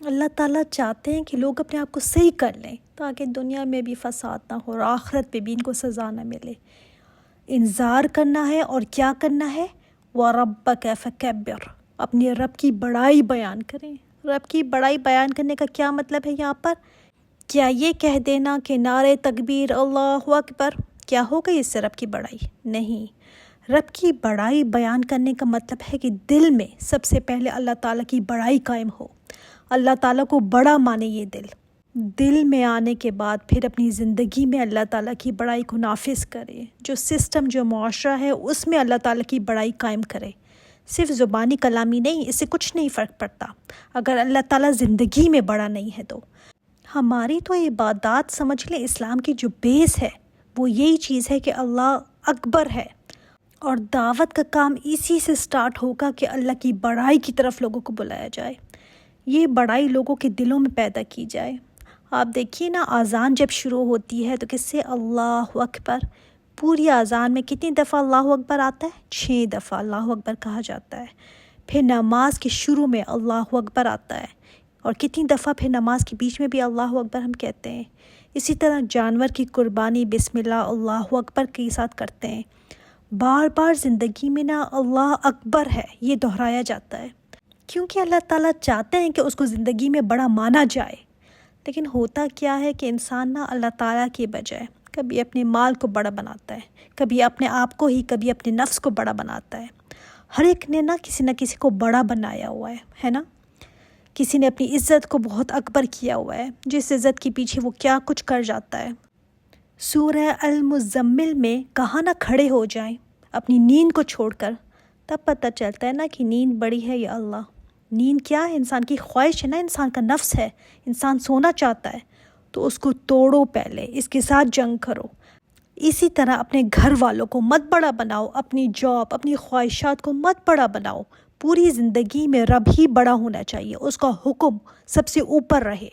اللہ تعالیٰ چاہتے ہیں کہ لوگ اپنے آپ کو صحیح کر لیں تاکہ دنیا میں بھی فساد نہ ہو اور آخرت میں بھی ان کو سزا نہ ملے۔ انذار کرنا ہے اور کیا کرنا ہے؟ وَرَبَّكَ فَكَبِّرْ، اپنے رب کی بڑائی بیان کریں۔ رب کی بڑائی بیان کرنے کا کیا مطلب ہے یہاں پر؟ کیا یہ کہہ دینا کہ نعرہ تکبیر اللہ اکبر کیا ہو گئی اس سے رب کی بڑائی؟ نہیں، رب کی بڑائی بیان کرنے کا مطلب ہے کہ دل میں سب سے پہلے اللہ تعالیٰ کی بڑائی قائم ہو، اللہ تعالیٰ کو بڑا مانے یہ دل میں آنے کے بعد پھر اپنی زندگی میں اللہ تعالیٰ کی بڑائی کو نافذ کرے، جو سسٹم جو معاشرہ ہے اس میں اللہ تعالیٰ کی بڑائی قائم کرے، صرف زبانی کلامی نہیں، اس سے کچھ نہیں فرق پڑتا اگر اللہ تعالیٰ زندگی میں بڑا نہیں ہے تو۔ ہماری تو عبادات سمجھ لیں، اسلام کی جو بیس ہے وہ یہی چیز ہے کہ اللہ اکبر ہے، اور دعوت کا کام اسی سے سٹارٹ ہوگا کہ اللہ کی بڑائی کی طرف لوگوں کو بلایا جائے، یہ بڑائی لوگوں کے دلوں میں پیدا کی جائے۔ آپ دیکھیے نا، اذان جب شروع ہوتی ہے تو کس سے؟ اللہ اکبر۔ پوری اذان میں کتنی دفعہ اللہ اکبر آتا ہے؟ 6 دفعہ اللہ اکبر کہا جاتا ہے۔ پھر نماز کے شروع میں اللہ اکبر آتا ہے، اور کتنی دفعہ پھر نماز کے بیچ میں بھی اللہ اکبر ہم کہتے ہیں۔ اسی طرح جانور کی قربانی بسم اللہ اللہ اکبر کے ساتھ کرتے ہیں۔ بار بار زندگی میں نا اللہ اکبر ہے یہ دہرایا جاتا ہے، کیونکہ اللہ تعالیٰ چاہتے ہیں کہ اس کو زندگی میں بڑا مانا جائے۔ لیکن ہوتا کیا ہے کہ انسان نا اللہ تعالیٰ کے بجائے کبھی اپنے مال کو بڑا بناتا ہے، کبھی اپنے آپ کو ہی، کبھی اپنے نفس کو بڑا بناتا ہے۔ ہر ایک نے نا کسی نہ کسی کو بڑا بنایا ہوا ہے نا؟ کسی نے اپنی عزت کو بہت اکبر کیا ہوا ہے، جس عزت کے پیچھے وہ کیا کچھ کر جاتا ہے۔ سورہ المزمل میں کہاں نہ کھڑے ہو جائیں اپنی نیند کو چھوڑ کر، تب پتہ چلتا ہے نا کہ نیند بڑی ہے یا اللہ۔ نیند کیا ہے؟ انسان کی خواہش ہے نا، انسان کا نفس ہے، انسان سونا چاہتا ہے، تو اس کو توڑو، پہلے اس کے ساتھ جنگ کرو۔ اسی طرح اپنے گھر والوں کو مت بڑا بناؤ، اپنی جاب، اپنی خواہشات کو مت بڑا بناؤ۔ پوری زندگی میں رب ہی بڑا ہونا چاہیے، اس کا حکم سب سے اوپر رہے۔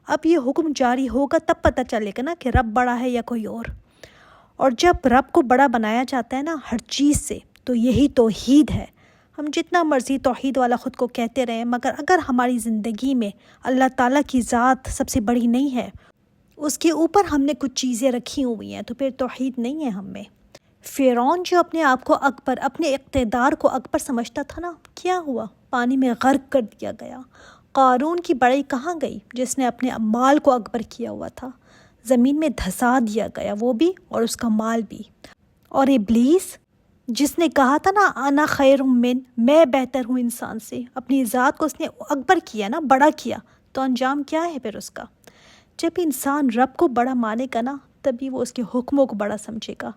اب یہ حکم جاری ہوگا تب پتہ چلے گا نا کہ رب بڑا ہے یا کوئی اور جب رب کو بڑا بنایا جاتا ہے نا ہر چیز سے، تو یہی توحید ہے۔ ہم جتنا مرضی توحید والا خود کو کہتے رہیں، مگر اگر ہماری زندگی میں اللہ تعالیٰ کی ذات سب سے بڑی نہیں ہے، اس کے اوپر ہم نے کچھ چیزیں رکھی ہوئی ہیں، تو پھر توحید نہیں ہے ہم میں۔ فرعون جو اپنے آپ کو اکبر، اپنے اقتدار کو اکبر سمجھتا تھا نا، کیا ہوا؟ پانی میں غرق کر دیا گیا۔ قارون کی بڑائی کہاں گئی؟ جس نے اپنے مال کو اکبر کیا ہوا تھا، زمین میں دھسا دیا گیا، وہ بھی اور اس کا مال بھی۔ اور ابلیس جس نے کہا تھا نا انا خیر من، میں بہتر ہوں انسان سے، اپنی ذات کو اس نے اکبر کیا نا، بڑا کیا، تو انجام کیا ہے پھر اس کا؟ جب انسان رب کو بڑا مانے گا نا، تبھی وہ اس کے حکموں کو بڑا سمجھے گا۔